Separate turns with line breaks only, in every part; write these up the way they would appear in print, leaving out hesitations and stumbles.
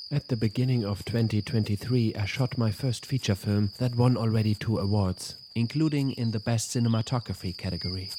At the beginning of 2023, I shot my first feature film that won already 2 awards, including in the Best Cinematography category.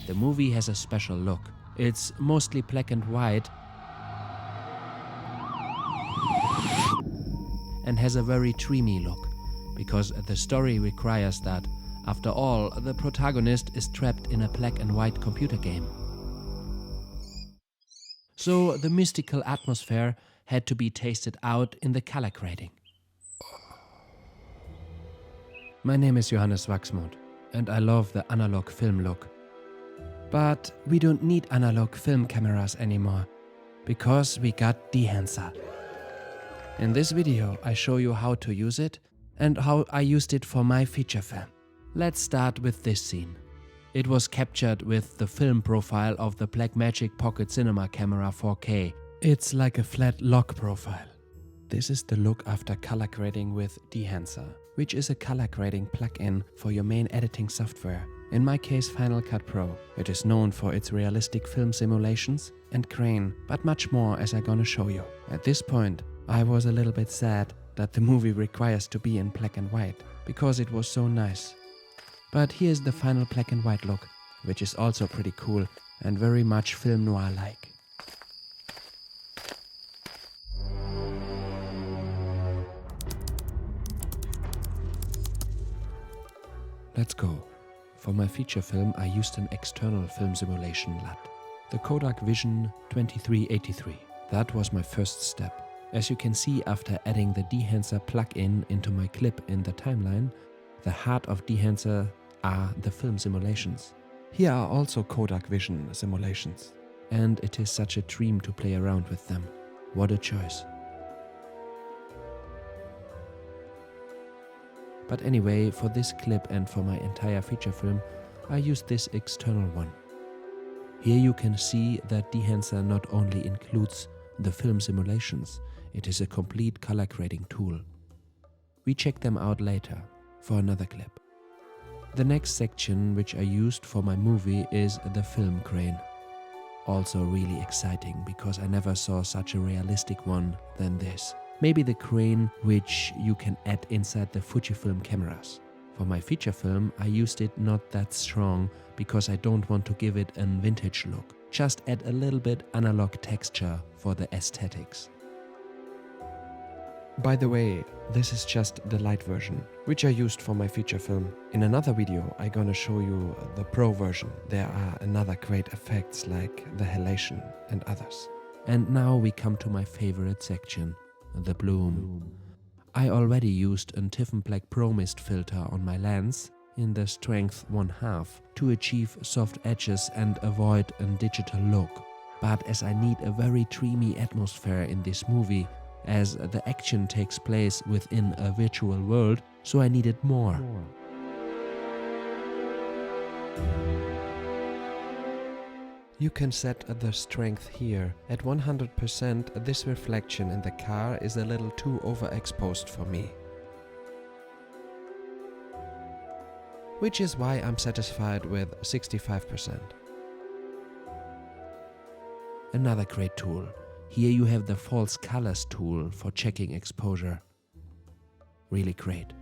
The movie has a special look. It's mostly black and white and has a very dreamy look, because the story requires that. After all, the protagonist is trapped in a black and white computer game. So the mystical atmosphere had to be tasted out in the color grading. My name is Johannes Wachsmuth, and I love the analog film look. But we don't need analog film cameras anymore, because we got Dehancer. In this video I show you how to use it and how I used it for my feature film. Let's start with this scene. It was captured with the film profile of the Blackmagic Pocket Cinema Camera 4K. It's like a flat log profile. This is the look after color grading with Dehancer, which is a color grading plugin for your main editing software. In my case, Final Cut Pro. It is known for its realistic film simulations and grain, but much more, as I'm gonna show you. At this point, I was a little bit sad that the movie requires to be in black and white, because it was so nice. But here's the final black and white look, which is also pretty cool and very much film noir-like. Let's go. For my feature film I used an external film simulation LUT, the Kodak Vision 2383. That was my first step. As you can see, after adding the Dehancer plugin into my clip in the timeline, the heart of Dehancer are the film simulations. Here are also Kodak Vision simulations, and it is such a dream to play around with them. What a choice. But anyway, for this clip and for my entire feature film, I used this external one. Here you can see that Dehancer not only includes the film simulations, it is a complete color grading tool. We check them out later for another clip. The next section which I used for my movie is the film grain. Also really exciting, because I never saw such a realistic one than this. Maybe the grain which you can add inside the Fujifilm cameras. For my feature film I used it not that strong, because I don't want to give it a vintage look. Just add a little bit analog texture for the aesthetics. By the way, this is just the light version, which I used for my feature film. In another video I'm gonna show you the pro version. There are another great effects like the halation and others. And now we come to my favorite section, the bloom. I already used a Tiffen Black Pro Mist filter on my lens in the strength 1/2 to achieve soft edges and avoid a digital look. But as I need a very dreamy atmosphere in this movie, as the action takes place within a virtual world, so I needed more. You can set the strength here. At 100%, this reflection in the car is a little too overexposed for me. Which is why I'm satisfied with 65%. Another great tool. Here you have the false colors tool for checking exposure. Really great.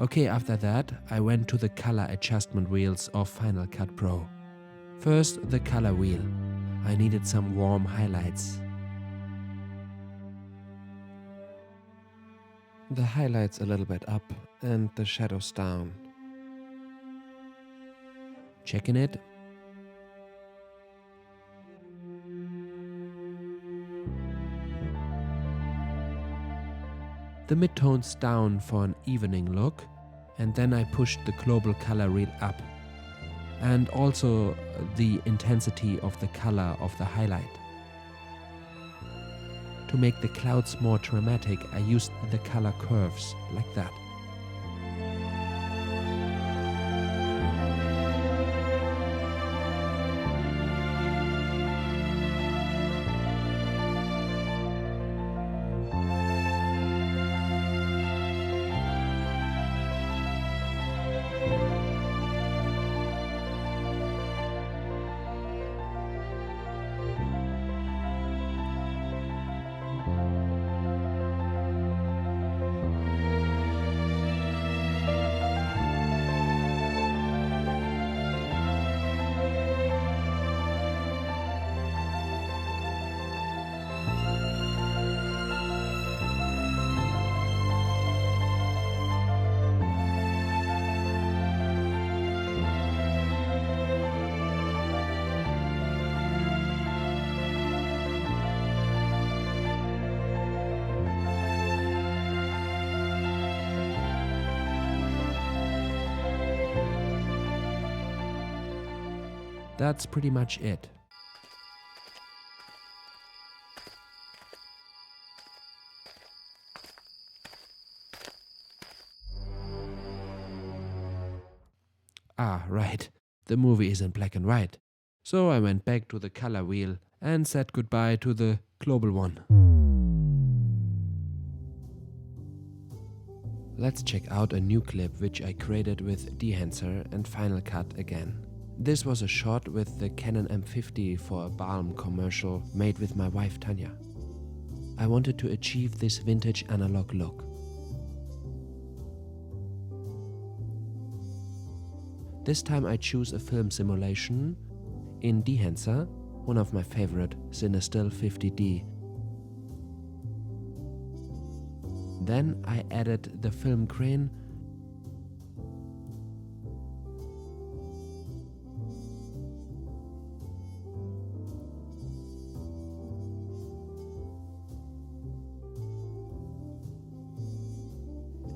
Okay, after that I went to the color adjustment wheels of Final Cut Pro. First, the color wheel. I needed some warm highlights. The highlights a little bit up and the shadows down. Checking it. The midtones down for an evening look, and then I pushed the global color wheel up, and also the intensity of the color of the highlight. To make the clouds more dramatic, I used the color curves like that. That's pretty much it. Ah, right, the movie is in black and white. So I went back to the color wheel and said goodbye to the global one. Let's check out a new clip which I created with Dehancer and Final Cut again. This was a shot with the Canon M50 for a Balm commercial made with my wife Tanya. I wanted to achieve this vintage analog look. This time I choose a film simulation in Dehancer, one of my favorite, Cinestill 50D. Then I added the film crane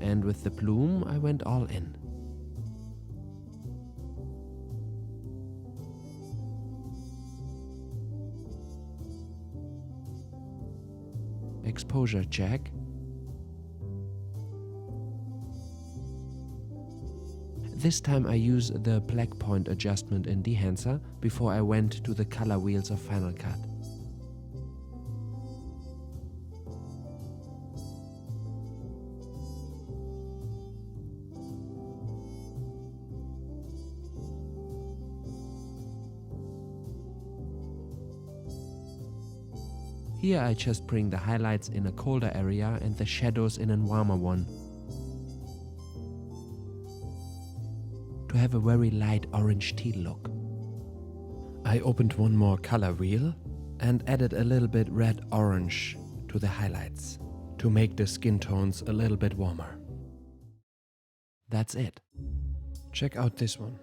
and with the bloom I went all in. Exposure check. This time I use the black point adjustment in Dehancer before I went to the color wheels of Final Cut. Here I just bring the highlights in a colder area and the shadows in a warmer one, to have a very light orange teal look. I opened one more color wheel and added a little bit red-orange to the highlights, to make the skin tones a little bit warmer. That's it. Check out this one.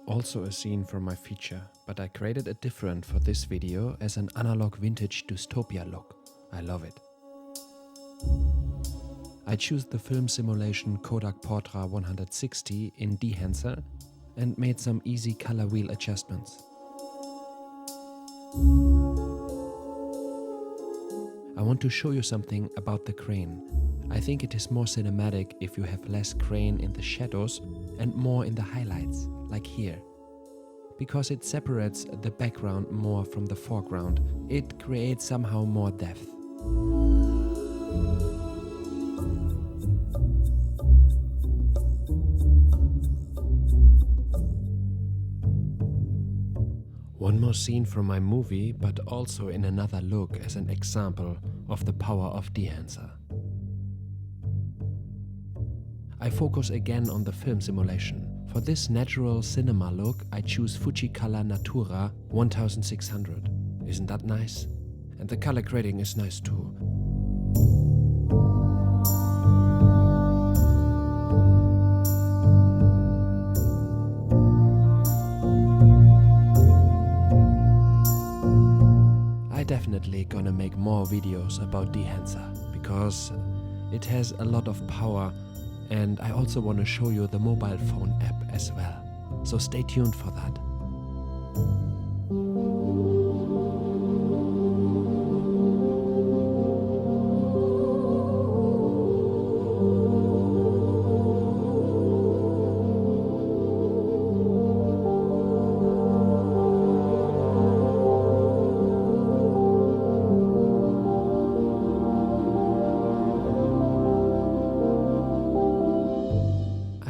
Also a scene from my feature, but I created it different for this video as an analog vintage dystopia look. I love it. I choose the film simulation Kodak Portra 160 in Dehancer and made some easy color wheel adjustments. I want to show you something about the crane. I think it is more cinematic if you have less crane in the shadows and more in the highlights, like here. Because it separates the background more from the foreground, it creates somehow more depth. One more scene from my movie, but also in another look as an example of the power of Dehancer. I focus again on the film simulation. For this natural cinema look, I choose Fujicolor Natura 1600. Isn't that nice? And the color grading is nice too. I definitely gonna make more videos about Dehancer because it has a lot of power. And I also want to show you the mobile phone app as well. So stay tuned for that.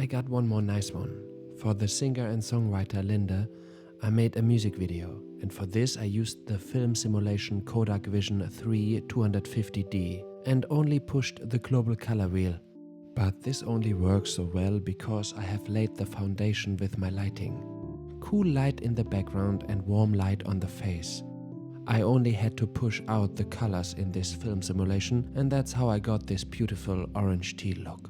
Got one more nice one. For the singer and songwriter Linda, I made a music video, and for this I used the film simulation Kodak Vision 3 250D and only pushed the global color wheel. But this only works so well because I have laid the foundation with my lighting. Cool light in the background and warm light on the face. I only had to push out the colors in this film simulation, and that's how I got this beautiful orange teal look.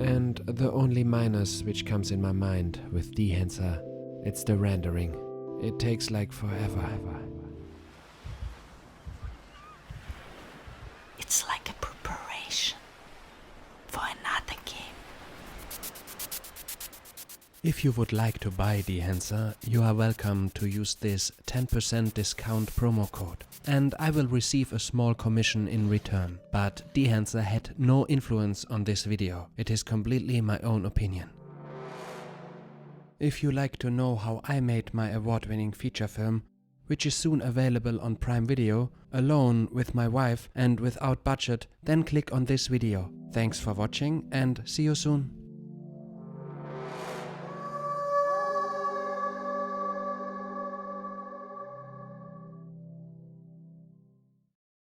And the only minus which comes in my mind with Dehancer, it's the rendering. It takes like forever. If you would like to buy Dehancer, you are welcome to use this 10% discount promo code, and I will receive a small commission in return. But Dehancer had no influence on this video. It is completely my own opinion. If you like to know how I made my award-winning feature film, which is soon available on Prime Video, alone with my wife and without budget, then click on this video. Thanks for watching and see you soon.